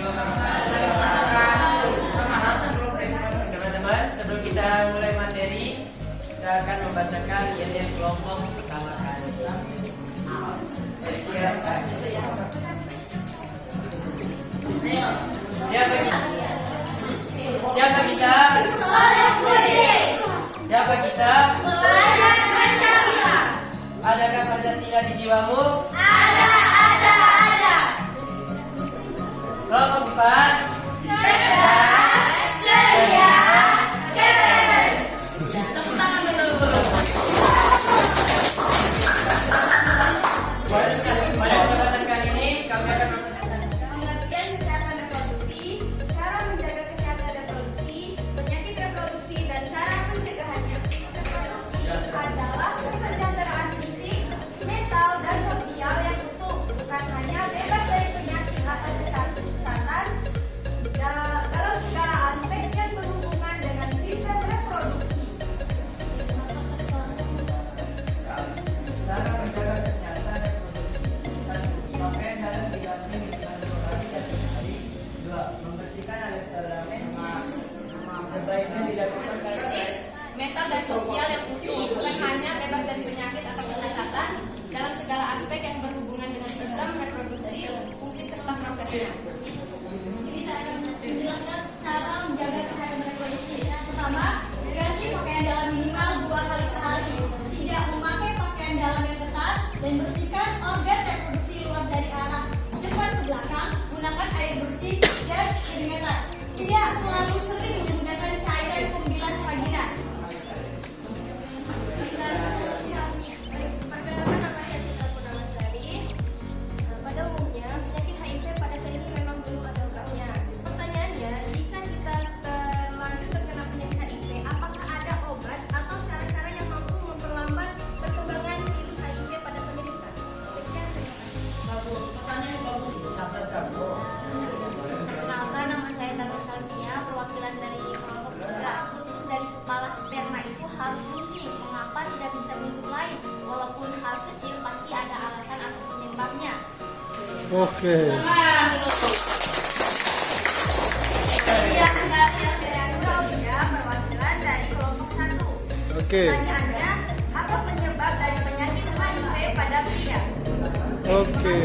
warahmatullahi wabarakatuh. Teman-teman, sebelum kita mulai materi, kita akan membacakan ILM kelompok pertama kali. Siapa kita? Siapa kita? Adakah Pancasila di jiwamu? Ada. Kelompok 4. Cerdas, ceria, keren. Tepuk tangan dulu. Pada kesempatan kali ini kami akan Pengertian kesehatan reproduksi, cara menjaga kesehatan reproduksi, penyakit reproduksi, dan cara pencegahannya. Reproduksi adalah kesejahteraan fisik, mental, dan sosial yang utuh, bukan hanya bebas dari penyakit atau kecacatan dalam segala aspek yang berhubungan dengan sistem reproduksi. cara menjaga kesehatan reproduksi. 1. Pakaian dalam diganti minimal 2 kali dan sehari. 2. Membersihkan alat kelamin. Sebaiknya dilakukan Fisik, mental, dan sosial yang utuh, bukan hanya bebas dari penyakit atau kecacatan dalam segala aspek yang berhubungan dengan sistem reproduksi, fungsi serta prosesnya. Jadi saya akan menjelaskan cara menjaga kesehatan reproduksi. Yang pertama, ganti pakaian dalam minimal 2 kali sehari. Tidak memakai pakaian dalam yang ketat dan bersihkan organ reproduksi luar dari arah depan ke belakang. Gunakan air bersih dan keringetan. Tidak terlalu sering menggunakan cairan pembilas vagina. Perkenalkan, nama saya Citra Purnamasari. Pada umumnya, penyakit HIV pada saat ini memang belum ada obatnya. Pertanyaannya, jika kita terlanjur terkena penyakit HIV, apakah ada obat atau cara-cara yang mampu memperlambat perkembangan virus HIV pada penderita? Sekian, terima kasih. Bagus, pertanyaan bagus itu. Perkenalkan, nama saya Tabur Salmia, perwakilan dari kelompok 3. Dari kepala sperma itu harus kencing. Mengapa tidak bisa bentuk lain? Walaupun hal kecil, pasti ada alasan atau penyebabnya. Oke. Yang Aulia, perwakilan dari kelompok 1. Oke. Pertanyaannya, apa penyebab dari penyakit HIV pada pria? Oke.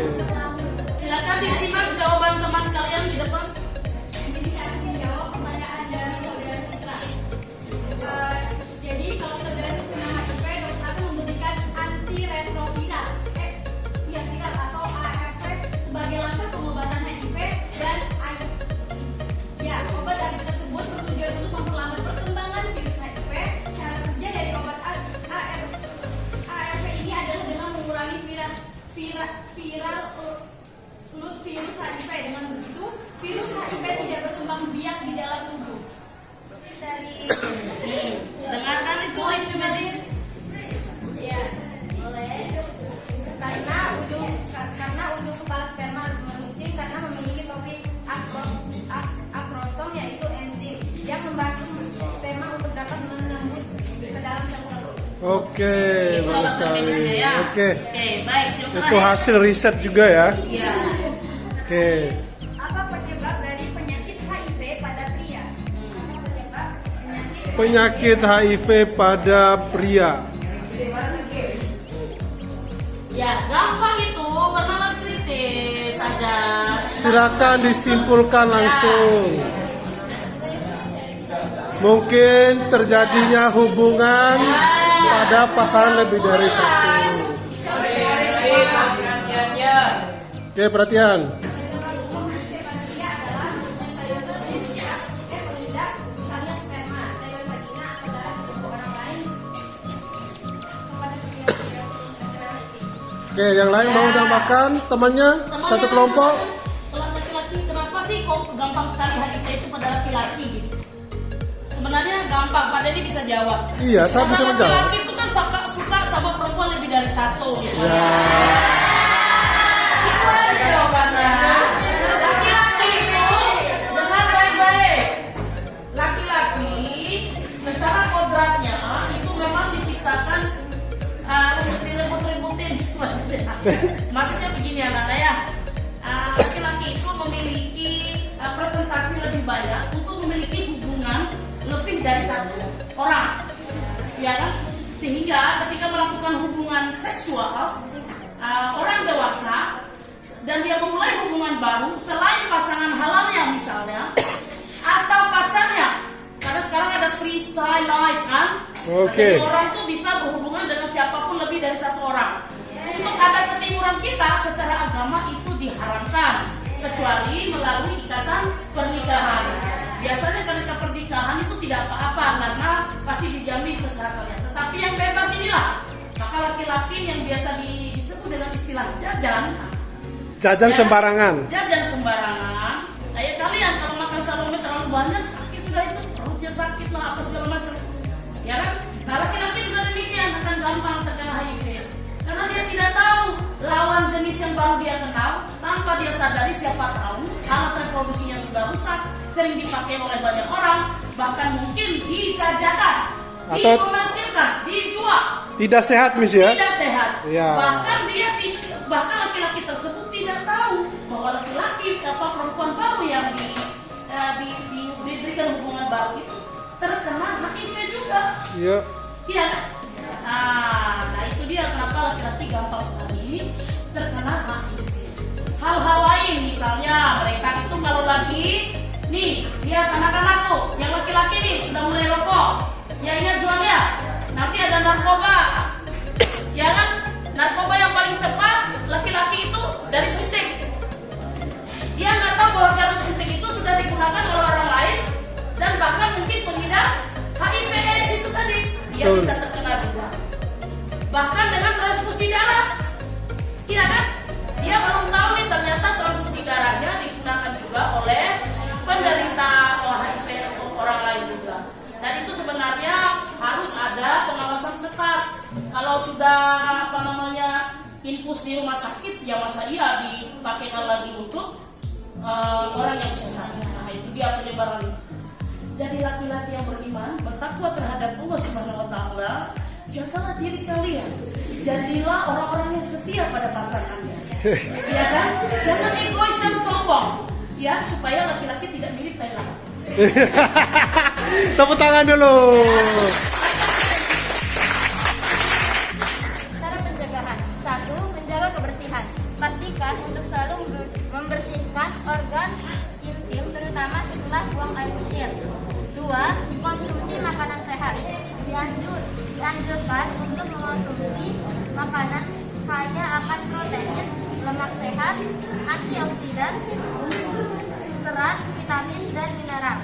Silakan disimak jawaban teman kalian di depan. Jadi saya akan menjawab pertanyaan dari saudara Citra. Jadi kalau saudara itu kena HIV, dokter akan memberikan antiretroviral, viral atau ARV sebagai langkah pengobatan HIV dan AIDS. Ya, obat AIDS tersebut bertujuan untuk memperlambat perkembangan virus HIV. Cara kerja dari obat ARV ini adalah dengan mengurangi viral load virus HIV. Dengan begitu, virus HIV tidak berkembang biak di dalam tubuh. Dari Dengarkan itu medis. ya, boleh. Karena ujung kepala sperma mengucing karena memiliki topik akrosom, yaitu enzim yang membantu sperma untuk dapat menembus ke dalam sel telur. Oke, Itu bagus alasan sekali. medisnya ya. Oke. Baik. Yang Itu terakhir. hasil riset juga ya. Iya. Oke. Apa penyebab dari penyakit HIV pada pria? Apa penyebab penyakit Penyakit HIV pada pria. Ya, gampang itu, bernalar-kritis saja. Silakan disimpulkan langsung. Mungkin terjadinya hubungan pada pasangan lebih dari satu. perhatiannya. Oke, perhatian. Oke, yang lain mau tambahkan temannya satu kelompok. Kalau laki-laki, kenapa sih kok gampang sekali HIV itu pada laki-laki gitu? Sebenarnya gampang, Pak Denny bisa jawab. Iya, saya bisa Karena menjawab. laki-laki itu kan suka sama perempuan lebih dari satu. Misalnya. Ya, Itu aja jawabannya. Laki-laki itu dengar baik-baik. Laki-laki secara kodratnya itu memang diciptakan untuk direbut-rebutin maksudnya begini anak-anak ya. Laki-laki itu memiliki lebih banyak untuk memiliki hubungan lebih dari satu orang, ya kan? Sehingga ketika melakukan hubungan seksual orang dewasa dan dia memulai hubungan baru selain pasangan halalnya misalnya atau pacarnya, karena sekarang ada freestyle life kan? Oke. Jadi orang tuh bisa berhubungan dengan siapapun lebih dari satu orang. Untuk adat ketimuran kita secara agama itu diharamkan kecuali melalui ikatan pernikahan. Biasanya ketika pernikahan itu tidak apa-apa karena pasti dijamin kesehatannya. Tetapi yang bebas inilah, maka laki-laki yang biasa disebut dengan istilah jajan. Jajan Ya, sembarangan. Jajan sembarangan. Kayak kalian kalau makan salome terlalu banyak sakit sudah itu, perutnya sakit lah apa segala macam. Ya kan? Nah laki-laki juga demikian akan gampang terkena HIV. Karena dia tidak tahu lawan jenis yang baru dia kenal, tanpa dia sadari siapa tahu alat reproduksinya sudah rusak, sering dipakai oleh banyak orang, bahkan mungkin dijajakan, Atau dikomersilkan, dijual. tidak sehat, Miss ya? Tidak sehat. Ya. Bahkan laki-laki tersebut tidak tahu bahwa laki-laki perempuan baru yang diberikan hubungan baru itu terkena HIV juga. Iya. Iya kan? Nah itu dia kenapa laki-laki gampang sekali terkena HIV. Hal-hal lain misalnya mereka itu kalau lagi nih lihat anak-anakku yang laki-laki nih sudah mulai rokok, ya ingat jualnya nanti ada narkoba, ya kan? Narkoba yang paling cepat laki-laki itu dari suntik. Dia nggak tahu bahwa jarum suntik itu sudah digunakan oleh orang lain dan bahkan mungkin pengidap HIV/AIDS itu tadi dia Betul. bisa terkena juga. Bahkan dengan transfusi darah, iya kan? Dia belum tahu nih ternyata transfusi darahnya digunakan juga oleh penderita HIV orang lain juga. Dan itu sebenarnya harus ada pengawasan ketat. Kalau sudah infus di rumah sakit, ya masa iya dipakaikan lagi untuk orang yang sehat. Nah itu dia penyebaran itu. Jadi laki-laki yang beriman bertakwa terhadap Allah Subhanahu Wa Taala, jagalah diri kalian. Jadilah orang-orang yang setia pada pasangannya. Ya kan? Jangan egois dan sombong. Ya supaya laki-laki tidak mirip Thailand. Tepuk tangan dulu. Cara pencegahan. 1. Menjaga kebersihan. Pastikan untuk selalu membersihkan organ intim terutama setelah buang air kecil. 2. Konsumsi makanan sehat. Dianjurkan untuk mengonsumsi makanan kaya akan protein, lemak sehat, antioksidan, serat, vitamin, dan mineral.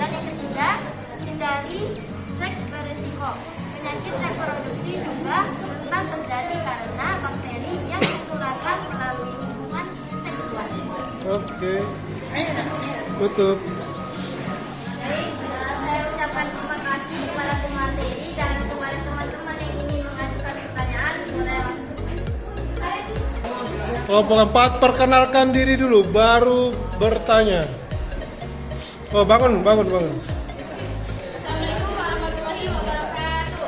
Dan yang ketiga, hindari seks beresiko. Penyakit reproduksi juga rentan terjadi karena bakteri yang ditularkan melalui hubungan seksual. Oke. Tutup. Baik, saya ucapkan terima kasih kepada pemateri dan kepada teman-teman yang ingin mengajukan pertanyaan kepada Kelompok 4 perkenalkan diri dulu, baru bertanya. Oh bangun. Assalamualaikum warahmatullahi wabarakatuh.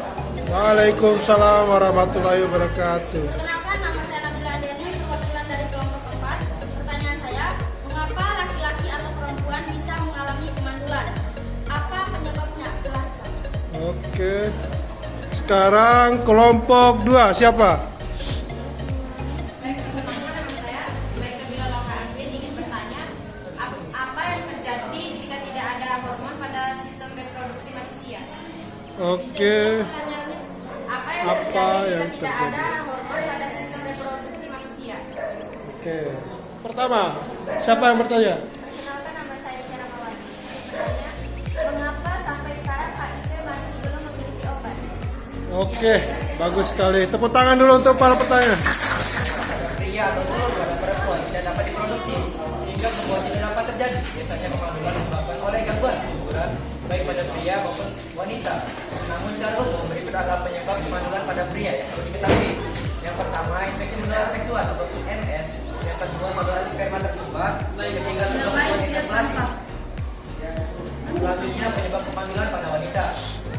Waalaikumsalam warahmatullahi wabarakatuh. Perkenalkan, nama saya Nabila Adeni, perwakilan dari kelompok 4. Pertanyaan saya, mengapa laki-laki atau perempuan bisa mengalami kemandulan? Apa penyebabnya? Jelaskan. Oke. Sekarang kelompok 2 siapa? Oke. Apa yang Apa terjadi yang jika tidak terjadi? ada hormon pada sistem reproduksi manusia? Oke. Pertama, siapa yang bertanya? Perkenalkan, nama saya Tiara Mawani. Pertanyaan, mengapa sampai sekarang HIV masih belum memiliki obat? Oke, bagus sekali. Tepuk tangan dulu untuk para petanya. Pria atau telur pada perempuan tidak dapat diproduksi sehingga semua tidak dapat terjadi. Biasanya kemandulan disebabkan oleh gangguan keguguran baik pada pria maupun wanita. Namun secara umum berikut adalah penyebab kemandulan pada pria yang perlu diketahui. Yang pertama, infeksi saluran seksual atau INS. Yang kedua, saluran sperma tersumbat. Yang ketiga, gangguan ejakulasi. Selanjutnya penyebab kemandulan pada wanita.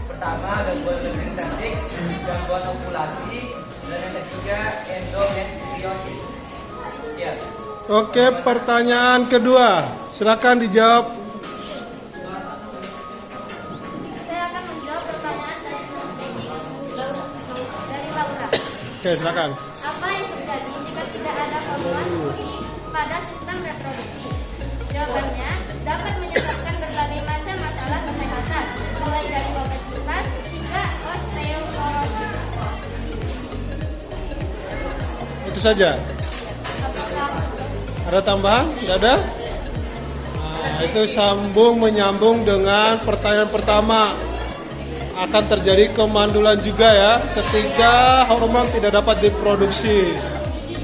Pertama, gangguan septic, gangguan ovulasi, dan yang ketiga endometriosis. Ya. Oke, pertanyaan kedua. Silakan dijawab. Saya akan menjawab pertanyaan dari Laura. Oke, silakan. Apa yang terjadi jika tidak ada hormon pada sistem reproduksi? Jawabannya dapat menyebabkan berbagai macam masalah kesehatan, mulai dari obesitas hingga osteoporosis. Itu saja. Ada tambahan? Tidak ada? Nah, itu menyambung dengan pertanyaan pertama. Akan terjadi kemandulan juga ya ketika hormon tidak dapat diproduksi.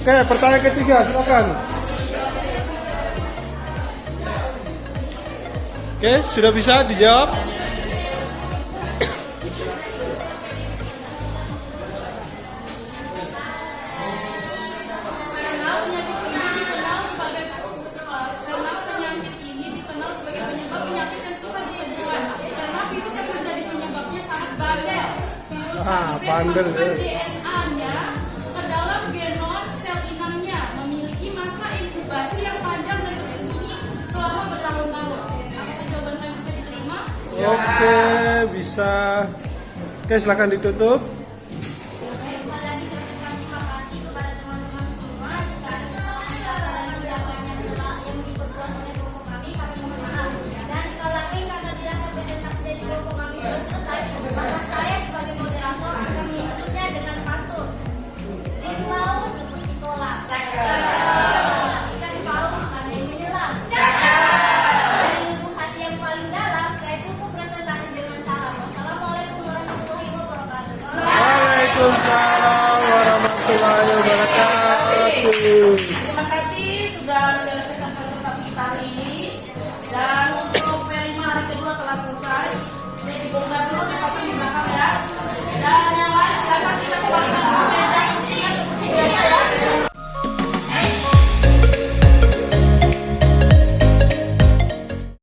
Oke, pertanyaan ketiga, silakan. Oke, sudah bisa dijawab? Karena penyakit ini dikenal sebagai penyebab penyakit yang susah disembuhkan. Karena virus yang menjadi penyebabnya sangat bandel. Virus HIV bandel, memasukkan ya. DNA-nya ke dalam genom sel inangnya, memiliki masa inkubasi yang panjang dan tersembunyi selama bertahun-tahun. Apakah jawaban saya bisa diterima? Oke, bisa. Oke, silakan ditutup. Baik, sekali lagi saya ucapkan terima kasih kepada teman-teman semua. Jika ada kesalahan dan tindakan yang diperbuat oleh kelompok kami mohon maaf. Dan sekali lagi karena dirasa presentasi dari kelompok kami sudah selesai, maka saya sebagai moderator akan menutupnya dengan pantun. Di laut seperti kolam, ikan paus ada yang menyelam. Dari lubuk hati yang paling dalam, saya tutup presentasi dengan salam. Wassalamualaikum warahmatullahi wabarakatuh. Waalaikumsalam.